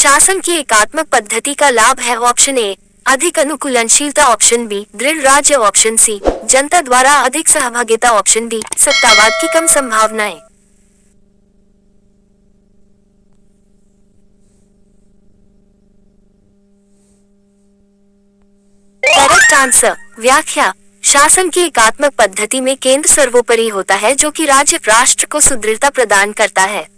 शासन की एकात्मक पद्धति का लाभ है ऑप्शन ए अधिक अनुकूलनशीलता, ऑप्शन बी दृढ़ राज्य, ऑप्शन सी जनता द्वारा अधिक सहभागिता, ऑप्शन डी सत्तावाद की कम संभावनाएं। करेक्ट आंसर व्याख्या। शासन की एकात्मक पद्धति में केंद्र सर्वोपरि होता है जो कि राज्य राष्ट्र को सुदृढ़ता प्रदान करता है।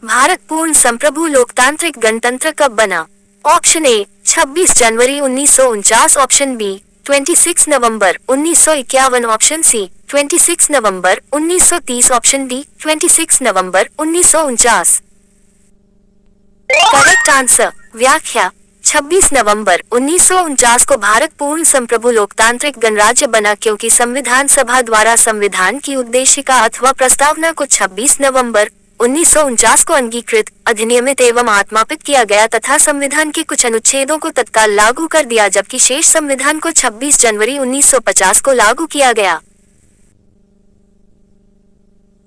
भारत पूर्ण संप्रभु लोकतांत्रिक गणतंत्र कब बना? ऑप्शन ए 26 जनवरी 1949, ऑप्शन बी 26 नवंबर 1951, ऑप्शन सी 26 नवंबर 1930, ऑप्शन डी 26 नवंबर 1949। करेक्ट आंसर व्याख्या। 26 नवंबर 1949 को भारत पूर्ण संप्रभु लोकतांत्रिक गणराज्य बना क्योंकि संविधान सभा द्वारा संविधान की उद्देशिका अथवा प्रस्तावना को 26 नवंबर 1949 को अंगीकृत, अधिनियमित एवं आत्मापित किया गया तथा संविधान के कुछ अनुच्छेदों को तत्काल लागू कर दिया जबकि शेष संविधान को 26 जनवरी 1950 को लागू किया गया।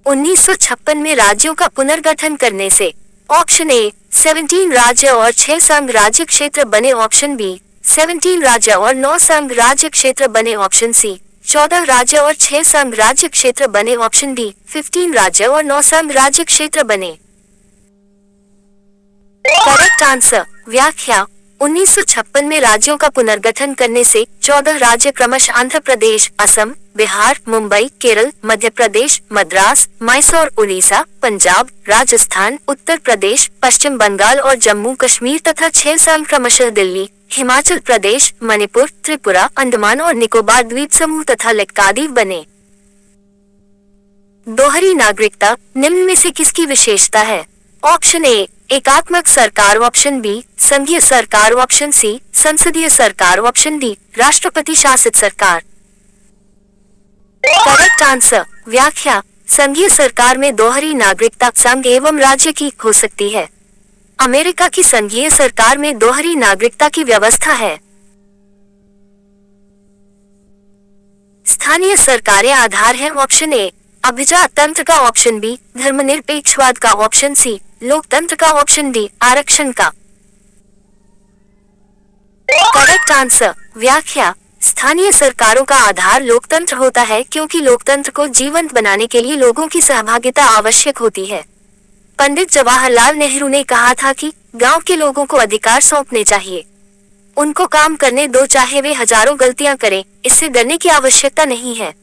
1956 में राज्यों का पुनर्गठन करने से ऑप्शन ए 17 राज्य और 6 संघ राज्य क्षेत्र बने, ऑप्शन बी 17 राज्य और 9 संघ राज्य क्षेत्र बने, ऑप्शन सी 14 राज्य और 6 संघ राज्य क्षेत्र बने, ऑप्शन डी 15 राज्य और 9 संघ राज्य क्षेत्र बने। करेक्ट आंसर व्याख्या। 1956 में राज्यों का पुनर्गठन करने से 14 राज्य क्रमशः आंध्र प्रदेश, असम, बिहार, मुंबई, केरल, मध्य प्रदेश, मद्रास, मैसूर, उड़ीसा, पंजाब, राजस्थान, उत्तर प्रदेश, पश्चिम बंगाल और जम्मू कश्मीर तथा 6 संघ क्रमशः दिल्ली, हिमाचल प्रदेश, मणिपुर, त्रिपुरा, अंडमान और निकोबार द्वीप समूह तथा लक्षद्वीप बने। दोहरी नागरिकता निम्न में से किसकी विशेषता है? ऑप्शन ए एकात्मक सरकार, ऑप्शन बी संघीय सरकार, ऑप्शन सी संसदीय सरकार, ऑप्शन डी राष्ट्रपति शासित सरकार। करेक्ट आंसर व्याख्या। संघीय सरकार में दोहरी नागरिकता संघ एवं राज्य की हो सकती है। अमेरिका की संघीय सरकार में दोहरी नागरिकता की व्यवस्था है। स्थानीय सरकारें आधार है, ऑप्शन ए अभिजात तंत्र का, ऑप्शन बी धर्मनिरपेक्षवाद का, ऑप्शन सी लोकतंत्र का, ऑप्शन डी आरक्षण का। करेक्ट आंसर व्याख्या। स्थानीय सरकारों का आधार लोकतंत्र होता है क्योंकि लोकतंत्र को जीवंत बनाने के लिए लोगों की सहभागिता आवश्यक होती है। पंडित जवाहरलाल नेहरू ने कहा था कि गांव के लोगों को अधिकार सौंपने चाहिए, उनको काम करने दो चाहे वे हजारों गलतियां करें, इससे डरने की आवश्यकता नहीं है।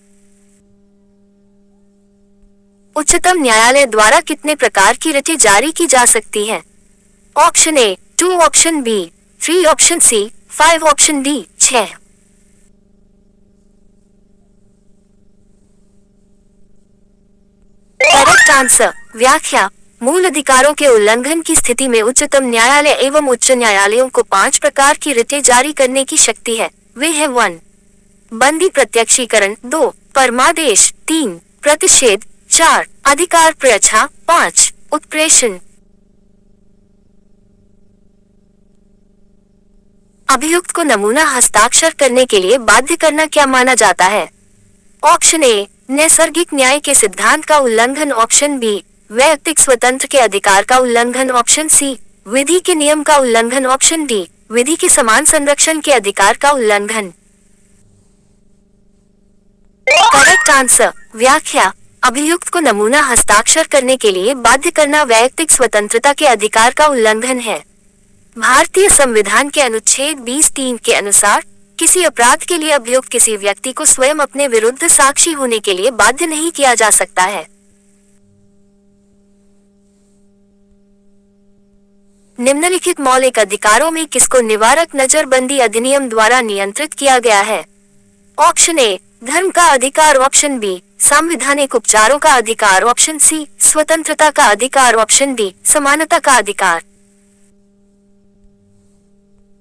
उच्चतम न्यायालय द्वारा कितने प्रकार की रिटें जारी की जा सकती हैं? Option A 2, option B 3, option C 5, option D 6। Correct answer व्याख्या। मूल अधिकारों के उल्लंघन की स्थिति में उच्चतम न्यायालय एवं उच्च न्यायालयों को 5 प्रकार की रिटें जारी करने की शक्ति है। वे है 1 बंदी प्रत्यक्षीकरण, 2 परमादेश, 3 प्रतिषेध, 4 अधिकार प्रच्छा, 5 उत्प्रेषण। अभियुक्त को नमूना हस्ताक्षर करने के लिए बाध्य करना क्या माना जाता है? ऑप्शन ए नैसर्गिक न्याय के सिद्धांत का उल्लंघन, ऑप्शन बी वैयक्तिक स्वतंत्र के अधिकार का उल्लंघन, ऑप्शन सी विधि के नियम का उल्लंघन, ऑप्शन डी विधि के समान संरक्षण के अधिकार का उल्लंघन। करेक्ट आंसर व्याख्या। अभियुक्त को नमूना हस्ताक्षर करने के लिए बाध्य करना वैयक्तिक स्वतंत्रता के अधिकार का उल्लंघन है। भारतीय संविधान के अनुच्छेद 20(3) के अनुसार किसी अपराध के लिए अभियुक्त किसी व्यक्ति को स्वयं अपने विरुद्ध साक्षी होने के लिए बाध्य नहीं किया जा सकता है। निम्नलिखित मौलिक अधिकारों में किसको निवारक नजरबंदी अधिनियम द्वारा नियंत्रित किया गया है? ऑप्शन ए धर्म का अधिकार, ऑप्शन बी संवैधानिक उपचारों का अधिकार, ऑप्शन सी स्वतंत्रता का अधिकार, ऑप्शन डी समानता का अधिकार।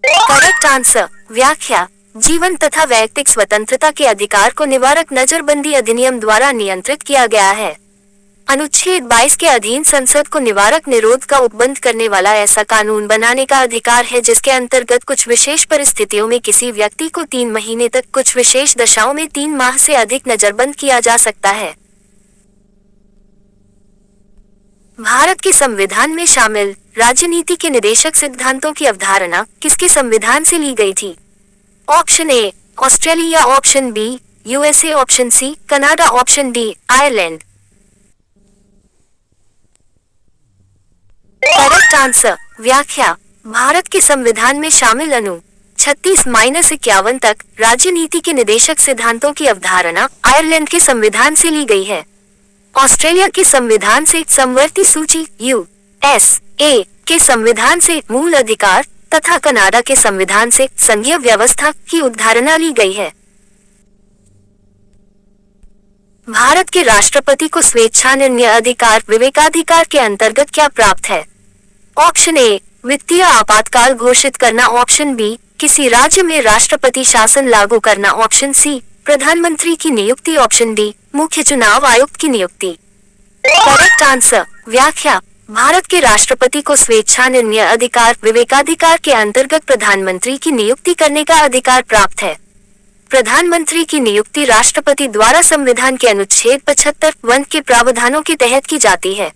करेक्ट आंसर व्याख्या। जीवन तथा वैयक्तिक स्वतंत्रता के अधिकार को निवारक नजरबंदी अधिनियम द्वारा नियंत्रित किया गया है। अनुच्छेद 22 के अधीन संसद को निवारक निरोध का उपबंध करने वाला ऐसा कानून बनाने का अधिकार है जिसके अंतर्गत कुछ विशेष परिस्थितियों में किसी व्यक्ति को 3 महीने तक, कुछ विशेष दशाओं में 3 माह से अधिक नजरबंद किया जा सकता है। भारत के संविधान में शामिल राजनीति के निदेशक सिद्धांतों की अवधारणा किसके संविधान से ली गई थी? Option A Australia, option B USA, option C Canada, option D Ireland. Correct answer व्याख्या। भारत के संविधान में शामिल अनु 36-51 तक राजनीति के निदेशक सिद्धांतों की अवधारणा आयरलैंड के संविधान से ली गई है। ऑस्ट्रेलिया के संविधान से समवर्ती सूची यूएसए के संविधान से मूल अधिकार तथा कनाडा के संविधान से संघीय व्यवस्था की अवधारणा ली गई है। भारत के राष्ट्रपति को स्वेच्छा निर्णय अधिकार विवेकाधिकार के अंतर्गत क्या प्राप्त है? ऑप्शन ए वित्तीय आपातकाल घोषित करना, ऑप्शन बी किसी राज्य में राष्ट्रपति शासन लागू करना, ऑप्शन सी प्रधानमंत्री की नियुक्ति, ऑप्शन डी मुख्य चुनाव आयुक्त की नियुक्ति। करेक्ट आंसर व्याख्या। भारत के राष्ट्रपति को स्वेच्छा निर्णय अधिकार विवेकाधिकार के अंतर्गत प्रधानमंत्री की नियुक्ति करने का अधिकार प्राप्त है। प्रधानमंत्री की नियुक्ति राष्ट्रपति द्वारा संविधान के अनुच्छेद 75(1) के प्रावधानों के तहत की जाती है।